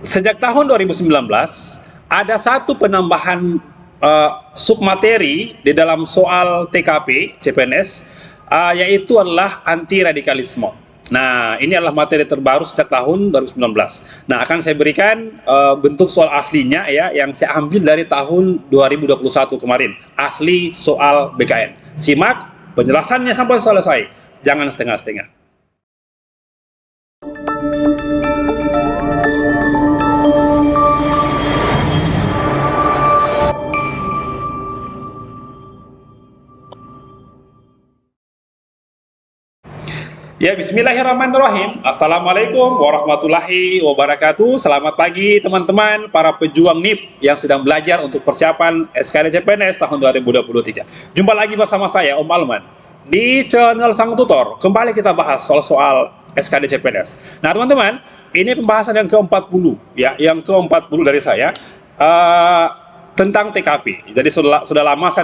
Sejak tahun 2019 ada satu penambahan submateri di dalam soal TKP CPNS, yaitu adalah anti radikalisme. Nah, ini adalah materi terbaru sejak tahun 2019. Nah, akan saya berikan bentuk soal aslinya ya, yang saya ambil dari tahun 2021 kemarin, asli soal BKN. Simak penjelasannya sampai selesai, jangan setengah-setengah. Ya, bismillahirrahmanirrahim. Assalamualaikum warahmatullahi wabarakatuh. Selamat pagi teman-teman para pejuang NIP yang sedang belajar untuk persiapan SKD CPNS tahun 2023. Jumpa lagi bersama saya, Om Alman, di channel Sang Tutor. Kembali kita bahas soal SKD CPNS. Nah, teman-teman, ini pembahasan yang ke-40 ya, yang ke-40 dari saya. Tentang TKP. Jadi sudah lama saya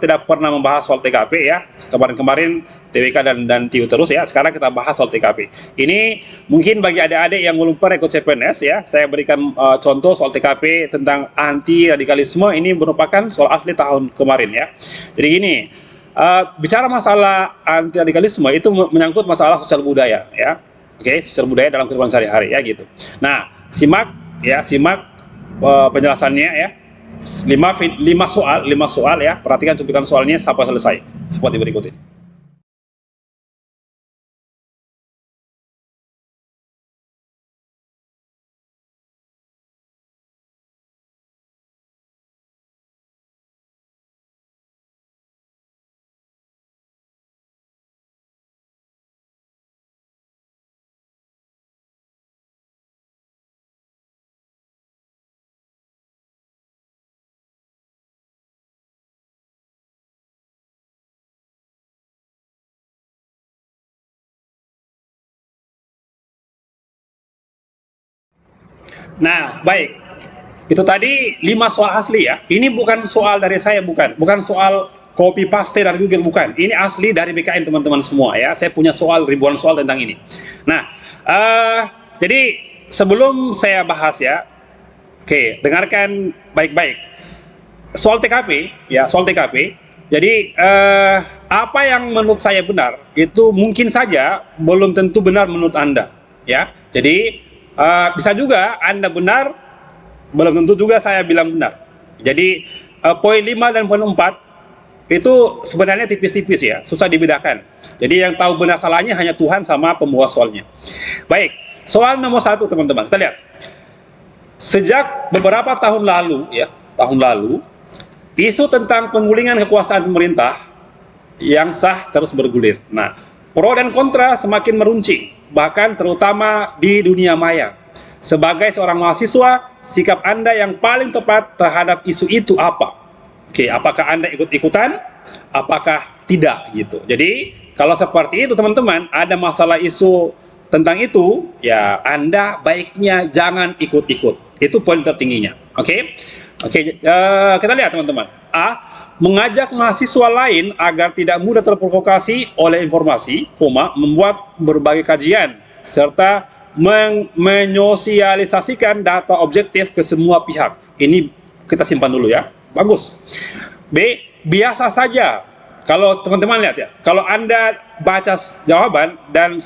tidak pernah membahas soal TKP ya. Kemarin-kemarin TWK dan TIU terus ya. Sekarang kita bahas soal TKP. Ini mungkin bagi adik-adik yang belum pernah ikut CPNS ya, saya berikan contoh soal TKP tentang anti radikalisme. Ini merupakan soal asli tahun kemarin ya. Jadi gini, bicara masalah anti radikalisme itu menyangkut masalah sosial budaya ya. Oke, sosial budaya dalam kehidupan sehari-hari ya gitu. Nah, simak penjelasannya ya. 5 soal ya, perhatikan cuplikan soalnya sampai selesai seperti berikut ini. Nah, baik. Itu tadi 5 soal asli ya. Ini bukan soal dari saya, bukan soal copy paste dari Google, bukan. Ini asli dari BKN teman-teman semua ya. Saya punya ribuan soal tentang ini. Nah, jadi sebelum saya bahas ya, oke, dengarkan baik-baik. Soal TKP ya, soal TKP. Jadi apa yang menurut saya benar itu mungkin saja belum tentu benar menurut Anda ya. Jadi bisa juga Anda benar, belum tentu juga saya bilang benar. Jadi poin 5 dan poin 4 itu sebenarnya tipis-tipis ya, susah dibedakan. Jadi yang tahu benar salahnya hanya Tuhan sama pembuat soalnya. Baik, soal nomor 1 teman-teman, kita lihat. Sejak beberapa tahun lalu ya, isu tentang penggulingan kekuasaan pemerintah yang sah terus bergulir. Nah, pro dan kontra semakin meruncing, bahkan terutama di dunia maya. Sebagai seorang mahasiswa, sikap Anda yang paling tepat terhadap isu itu apa? Oke, apakah Anda ikut-ikutan? Apakah tidak gitu? Jadi, kalau seperti itu teman-teman, ada masalah isu tentang itu, ya Anda baiknya jangan ikut-ikut. Itu poin tertingginya. Oke, kita lihat teman-teman. A. Mengajak mahasiswa lain agar tidak mudah terprovokasi oleh informasi, membuat berbagai kajian, serta menyosialisasikan data objektif ke semua pihak. Ini kita simpan dulu ya. Bagus. B. Biasa saja. Kalau teman-teman lihat ya, kalau Anda baca jawaban dan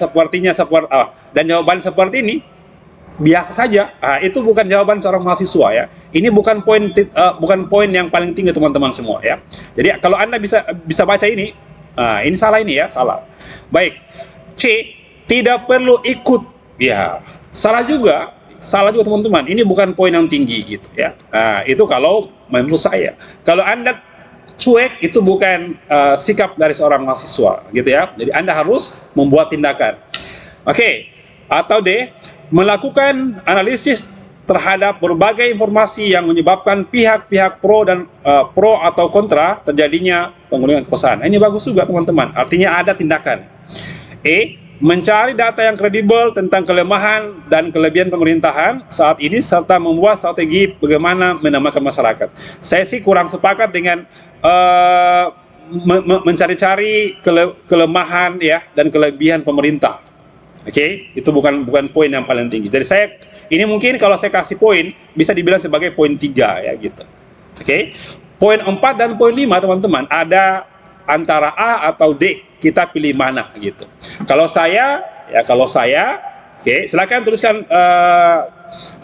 jawaban seperti ini, biasa saja. Itu bukan jawaban seorang mahasiswa ya. Ini bukan poin yang paling tinggi teman-teman semua ya. Jadi kalau Anda bisa baca ini, ini salah ini ya, salah. Baik. C. Tidak perlu ikut. Ya, salah juga teman-teman. Ini bukan poin yang tinggi gitu ya. Itu kalau menurut saya. Kalau Anda cuek, itu bukan sikap dari seorang mahasiswa gitu ya. Jadi Anda harus membuat tindakan. Oke. Atau D. Melakukan analisis terhadap berbagai informasi yang menyebabkan pihak-pihak pro atau kontra terjadinya penggulingan kekuasaan. Ini bagus juga teman-teman. Artinya ada tindakan. E. Mencari data yang kredibel tentang kelemahan dan kelebihan pemerintahan saat ini serta membuat strategi bagaimana menamakan masyarakat. Saya sih kurang sepakat dengan mencari-cari kelemahan ya dan kelebihan pemerintah. Oke, itu bukan poin yang paling tinggi. Jadi ini mungkin kalau saya kasih poin bisa dibilang sebagai poin 3 ya gitu. Oke. Poin 4 dan poin 5 teman-teman ada antara A atau D, kita pilih mana gitu. Kalau saya, oke, silakan tuliskan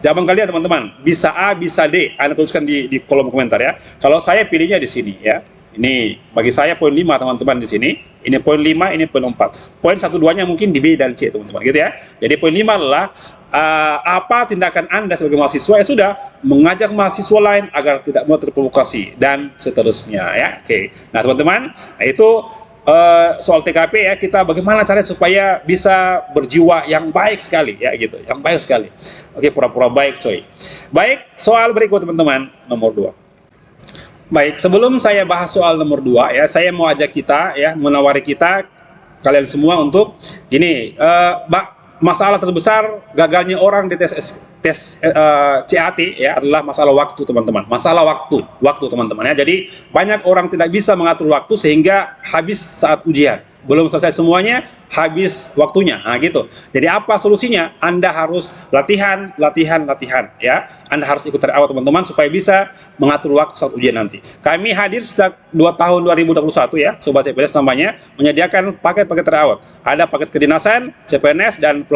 jawaban kalian teman-teman. Bisa A, bisa D. Anda tuliskan di kolom komentar ya. Kalau saya pilihnya di sini ya. Ini bagi saya poin 5 teman-teman di sini. Ini poin 5, ini poin 4. Poin 1 2-nya mungkin di B dan C teman-teman gitu ya. Jadi poin 5 adalah apa tindakan Anda sebagai mahasiswa ya sudah mengajak mahasiswa lain agar tidak mudah terprovokasi dan seterusnya ya. Oke. Nah, teman-teman, itu soal TKP ya, kita bagaimana caranya supaya bisa berjiwa yang baik sekali ya gitu, yang baik sekali. Oke, pura-pura baik coy. Baik, soal berikut teman-teman, nomor 2. Baik, sebelum saya bahas soal nomor 2 ya, saya mau ajak kita ya, menawari kita kalian semua untuk ini masalah terbesar gagalnya orang di tes CAT ya adalah masalah waktu teman-teman. Masalah waktu teman-teman ya. Jadi banyak orang tidak bisa mengatur waktu sehingga habis saat ujian. Belum selesai semuanya, habis waktunya. Nah, gitu. Jadi apa solusinya? Anda harus latihan ya. Anda harus ikut tryout teman-teman supaya bisa mengatur waktu saat ujian nanti. Kami hadir sejak 2 tahun 2021 ya, Sobat CPNS namanya, menyediakan paket-paket tryout. Ada paket kedinasan, CPNS dan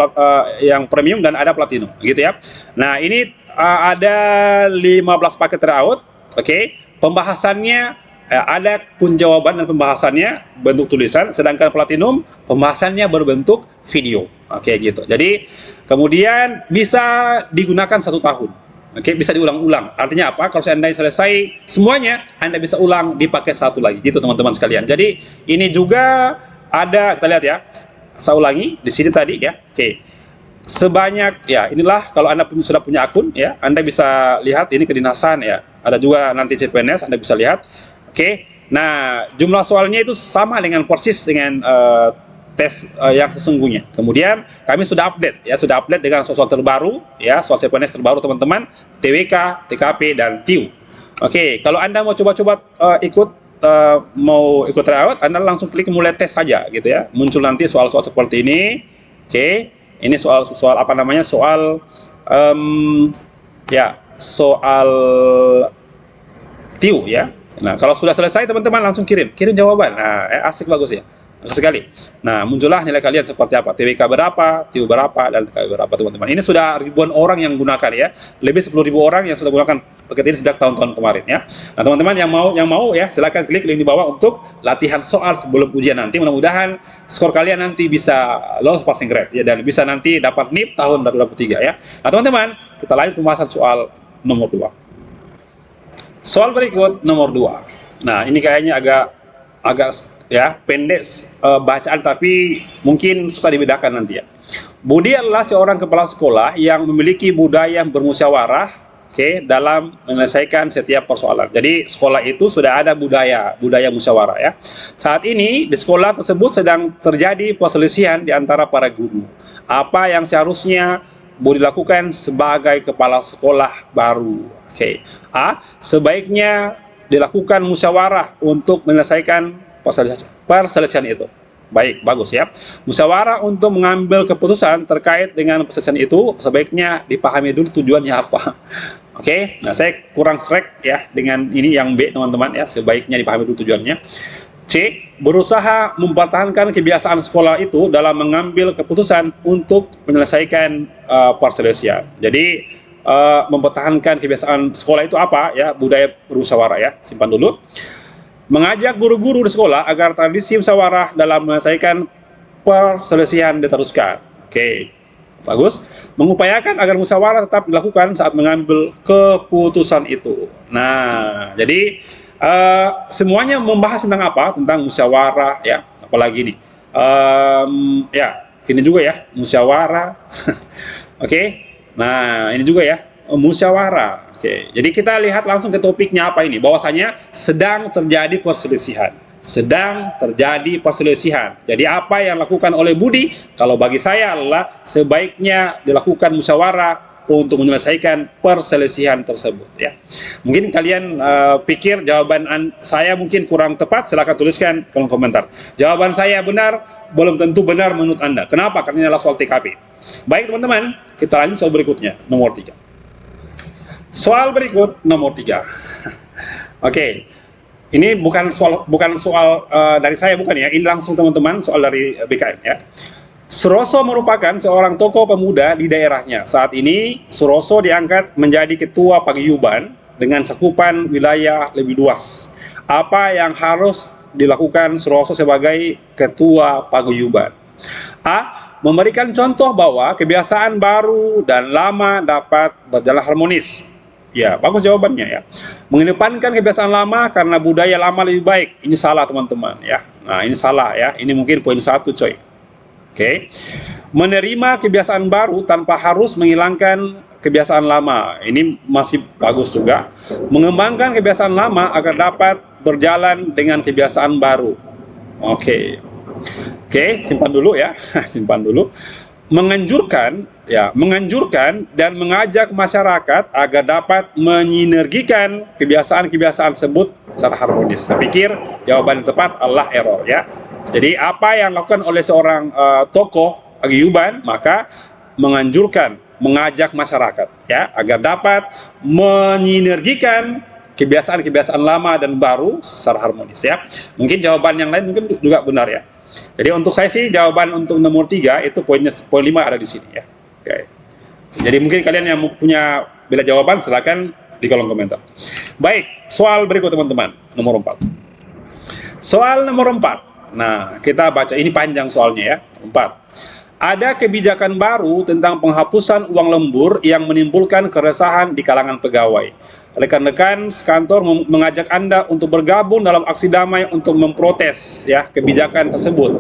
yang premium dan ada platinum, gitu ya. Nah, ini ada 15 paket tryout, oke. Pembahasannya ada pun jawaban dan pembahasannya bentuk tulisan, sedangkan platinum pembahasannya berbentuk video. Oke, gitu. Jadi kemudian bisa digunakan 1 tahun. Oke, bisa diulang-ulang. Artinya apa? Kalau Anda selesai semuanya, Anda bisa ulang dipakai 1 lagi. Gitu teman-teman sekalian. Jadi ini juga ada, kita lihat ya. Saya ulangi di sini tadi ya. Oke. Sebanyak ya, inilah kalau Anda sudah punya akun ya, Anda bisa lihat ini kedinasan ya. Ada juga nanti CPNS, Anda bisa lihat. Oke, nah jumlah soalnya itu sama dengan persis dengan tes yang sesungguhnya. Kemudian kami sudah update ya, dengan soal terbaru ya, soal CPNS terbaru teman-teman, TWK, TKP dan TIU. Oke, kalau Anda mau coba-coba mau ikut tryout, Anda langsung klik mulai tes saja gitu ya. Muncul nanti soal-soal seperti ini. Oke, ini soal apa namanya? Soal soal TIU ya. Nah, kalau sudah selesai teman-teman langsung kirim jawaban. Nah, asik bagus ya. Bagus sekali. Nah, muncullah nilai kalian seperti apa. TWK berapa, TIU berapa, dan TKP berapa teman-teman. Ini sudah ribuan orang yang gunakan ya. Lebih 10.000 orang yang sudah gunakan paket ini sejak tahun-tahun kemarin ya. Nah, teman-teman yang mau ya, silakan klik link di bawah untuk latihan soal sebelum ujian nanti. Mudah-mudahan skor kalian nanti bisa lolos passing grade ya, dan bisa nanti dapat NIP tahun 2023 ya. Nah, teman-teman, kita lanjut pembahasan soal nomor 2. Soal berikut nomor 2. Nah, ini kayaknya agak ya pendek bacaan, tapi mungkin susah dibedakan nanti ya. Budi adalah seorang kepala sekolah yang memiliki budaya bermusyawarah, dalam menyelesaikan setiap persoalan. Jadi sekolah itu sudah ada budaya musyawarah ya. Saat ini di sekolah tersebut sedang terjadi perselisihan di antara para guru. Apa yang seharusnya Budi lakukan sebagai kepala sekolah baru? A. Sebaiknya dilakukan musyawarah untuk menyelesaikan perselisihan itu. Baik, bagus ya. Musyawarah untuk mengambil keputusan terkait dengan perselisihan itu sebaiknya dipahami dulu tujuannya apa. Oke, nah saya kurang srek ya dengan ini yang B teman-teman ya, sebaiknya dipahami dulu tujuannya. C. Berusaha mempertahankan kebiasaan sekolah itu dalam mengambil keputusan untuk menyelesaikan perselisihan. Jadi mempertahankan kebiasaan sekolah itu apa ya, budaya bermusyawarah ya, simpan dulu. Mengajak guru-guru di sekolah agar tradisi musyawarah dalam menyelesaikan perselisihan diteruskan. Oke, bagus. Mengupayakan agar musyawarah tetap dilakukan saat mengambil keputusan itu. Nah, jadi semuanya membahas tentang apa? Tentang musyawarah ya, apalagi nih ya, ini juga ya, musyawarah. Oke. Nah, ini juga ya, musyawarah. Oke, jadi kita lihat langsung ke topiknya apa ini. Bahwasanya sedang terjadi perselisihan. Jadi apa yang dilakukan oleh Budi? Kalau bagi saya adalah sebaiknya dilakukan musyawarah untuk menyelesaikan perselisihan tersebut ya. Mungkin kalian pikir jawaban saya mungkin kurang tepat, silahkan tuliskan kolom komentar. Jawaban saya benar, belum tentu benar menurut Anda. Kenapa? Karena ini adalah soal TKP. Baik teman-teman, kita lanjut soal berikutnya, nomor 3. Soal berikut nomor 3. Oke. Ini bukan soal dari saya, bukan ya. Ini langsung teman-teman soal dari BKN ya. Suroso merupakan seorang tokoh pemuda di daerahnya. Saat ini Suroso diangkat menjadi ketua paguyuban dengan cakupan wilayah lebih luas. Apa yang harus dilakukan Suroso sebagai ketua paguyuban? A. Memberikan contoh bahwa kebiasaan baru dan lama dapat berjalan harmonis. Ya, bagus jawabannya ya. Mengedepankan kebiasaan lama karena budaya lama lebih baik. Ini salah teman-teman ya. Nah, ini salah ya. Ini mungkin poin 1 coy. Oke. Menerima kebiasaan baru tanpa harus menghilangkan kebiasaan lama. Ini masih bagus juga. Mengembangkan kebiasaan lama agar dapat berjalan dengan kebiasaan baru. Oke. Oke, simpan dulu ya. Simpan dulu. Menganjurkan dan mengajak masyarakat agar dapat menyinergikan kebiasaan-kebiasaan tersebut secara harmonis. Saya pikir jawaban yang tepat adalah error ya. Jadi apa yang dilakukan oleh seorang tokoh paguyuban, maka menganjurkan, mengajak masyarakat ya agar dapat menyinergikan kebiasaan-kebiasaan lama dan baru secara harmonis ya. Mungkin jawaban yang lain mungkin juga benar ya. Jadi untuk saya sih jawaban untuk nomor 3 itu poin 5 ada di sini ya. Oke. Jadi mungkin kalian yang punya beda jawaban silakan di kolom komentar. Baik, soal berikut teman-teman, nomor 4. Soal nomor 4. Nah, kita baca ini panjang soalnya ya. 4. Ada kebijakan baru tentang penghapusan uang lembur yang menimbulkan keresahan di kalangan pegawai. Rekan-rekan sekantor mengajak Anda untuk bergabung dalam aksi damai untuk memprotes ya kebijakan tersebut.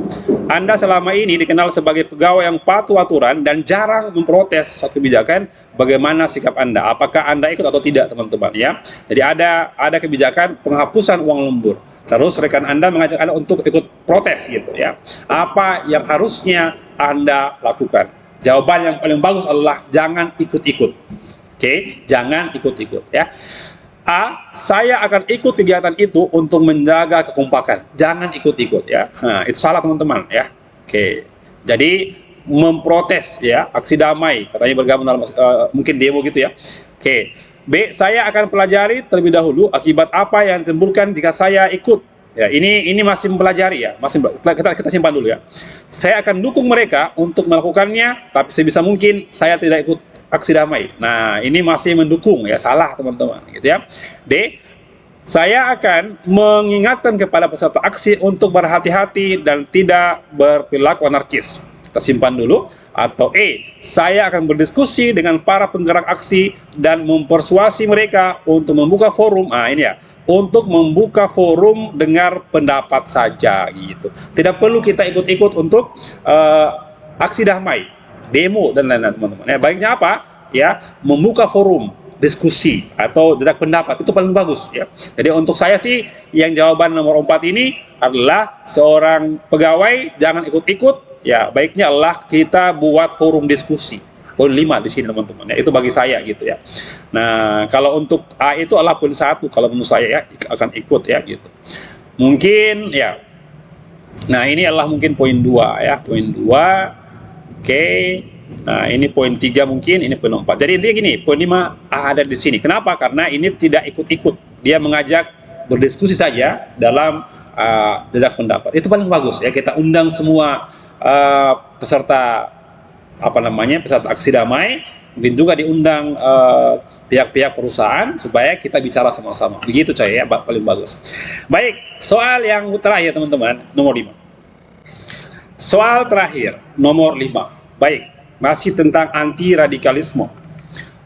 Anda selama ini dikenal sebagai pegawai yang patuh aturan dan jarang memprotes suatu kebijakan. Bagaimana sikap Anda? Apakah Anda ikut atau tidak, teman-teman ya? Jadi ada kebijakan penghapusan uang lembur. Terus rekan Anda mengajak Anda untuk ikut protes gitu ya. Apa yang harusnya Anda lakukan? Jawaban yang paling bagus adalah jangan ikut-ikut. Oke, jangan ikut-ikut ya. A. Saya akan ikut kegiatan itu untuk menjaga kekompakan. Jangan ikut-ikut ya. Nah, itu salah teman-teman ya. Oke. Jadi memprotes ya, aksi damai, katanya bergabung dalam mungkin demo gitu ya. Oke. B. Saya akan pelajari terlebih dahulu akibat apa yang ditimbulkan jika saya ikut. Ya, ini masih mempelajari ya, kita simpan dulu ya. Saya akan dukung mereka untuk melakukannya, tapi sebisa mungkin saya tidak ikut aksi damai. Nah, ini masih mendukung ya, salah teman-teman gitu ya. D. Saya akan mengingatkan kepada peserta aksi untuk berhati-hati dan tidak berperilaku anarkis. Kita simpan dulu. Atau E. Saya akan berdiskusi dengan para penggerak aksi dan mempersuasi mereka untuk membuka forum. Nah, ini ya. Untuk membuka forum dengar pendapat saja gitu. Tidak perlu kita ikut-ikut untuk aksi damai, demo dan lain-lain teman-teman. Ya, baiknya apa? Ya, membuka forum diskusi atau dedak pendapat itu paling bagus ya. Jadi untuk saya sih yang jawaban nomor 4 ini adalah seorang pegawai jangan ikut-ikut ya. Baiknya adalah kita buat forum diskusi. Poin 5 di sini teman-teman ya. Itu bagi saya gitu ya. Nah, kalau untuk A itu adalah poin 1 kalau menurut saya ya akan ikut ya gitu. Mungkin ya. Nah, ini adalah mungkin poin 2 ya, poin 2. Oke. Nah, ini poin 3 mungkin, ini poin 4. Jadi intinya gini, poin 5 ada di sini. Kenapa? Karena ini tidak ikut-ikut. Dia mengajak berdiskusi saja dalam dedak pendapat. Itu paling bagus ya. Kita undang semua peserta peserta aksi damai, mungkin juga diundang pihak-pihak perusahaan supaya kita bicara sama-sama. Begitu coy ya, paling bagus. Baik, soal yang terakhir teman-teman, nomor 5. Soal terakhir, nomor 5. Baik, masih tentang anti radikalisme.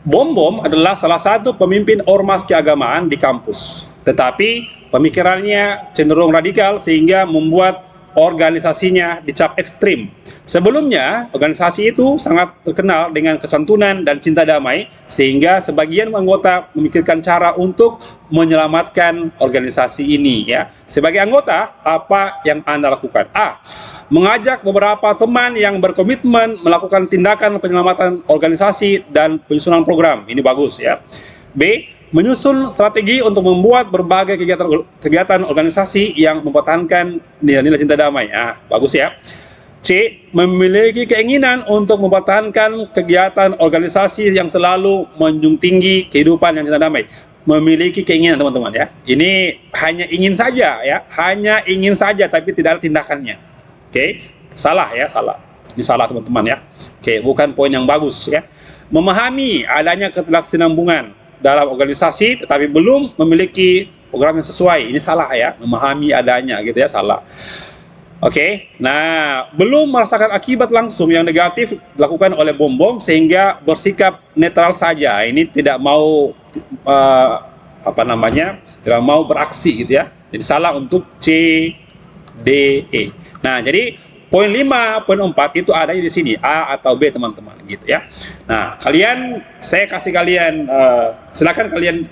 Bom adalah salah satu pemimpin ormas keagamaan di kampus. Tetapi pemikirannya cenderung radikal sehingga membuat organisasinya dicap ekstrim. Sebelumnya, organisasi itu sangat terkenal dengan kesantunan dan cinta damai, sehingga sebagian anggota memikirkan cara untuk menyelamatkan organisasi ini. Ya, sebagai anggota, apa yang Anda lakukan? A. Mengajak beberapa teman yang berkomitmen melakukan tindakan penyelamatan organisasi dan penyusunan program. Ini bagus ya. B. Menyusun strategi untuk membuat berbagai kegiatan organisasi yang mempertahankan nilai-nilai cinta damai. Bagus ya. C. Memiliki keinginan untuk mempertahankan kegiatan organisasi yang selalu menjunjung tinggi kehidupan yang cinta damai. Memiliki keinginan, teman-teman ya. Ini hanya ingin saja ya, hanya ingin saja tapi tidak ada tindakannya. Oke, salah ya, salah. Ini salah, teman-teman ya. Oke, bukan poin yang bagus ya. Memahami adanya ketidaksinambungan dalam organisasi tetapi belum memiliki program yang sesuai. Ini salah ya, memahami adanya gitu ya, salah. Oke, nah belum merasakan akibat langsung yang negatif dilakukan oleh bom sehingga bersikap netral saja. Ini tidak mau tidak mau beraksi gitu ya. Jadi salah untuk C, D, E. Nah, jadi poin 5, poin 4 itu ada di sini, A atau B, teman-teman, gitu ya. Nah, saya kasih kalian, silakan kalian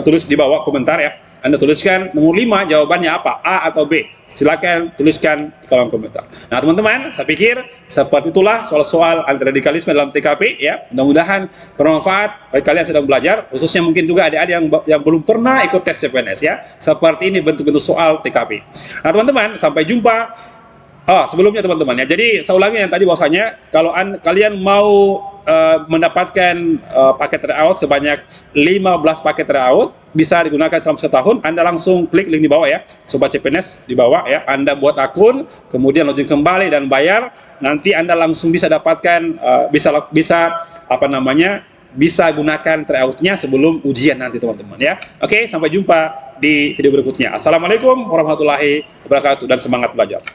tulis di bawah komentar ya. Anda tuliskan nomor 5 jawabannya apa, A atau B. Silakan tuliskan di kolom komentar. Nah, teman-teman, saya pikir seperti itulah soal-soal anti radikalisme dalam TKP ya. Mudah-mudahan bermanfaat bagi kalian sedang belajar, khususnya mungkin juga adik-adik yang belum pernah ikut tes CPNS ya. Seperti ini bentuk-bentuk soal TKP. Nah, teman-teman, sampai jumpa. Sebelumnya teman-teman ya, jadi saya ulangi yang tadi bahwasanya kalau kalian mau mendapatkan paket tryout sebanyak 15 paket tryout bisa digunakan selama setahun, Anda langsung klik link di bawah ya, Sobat CPNS di bawah ya, Anda buat akun, kemudian login kembali dan bayar, nanti Anda langsung bisa dapatkan bisa gunakan tryoutnya sebelum ujian nanti, teman-teman ya. Oke, sampai jumpa di video berikutnya. Assalamualaikum warahmatullahi wabarakatuh dan semangat belajar.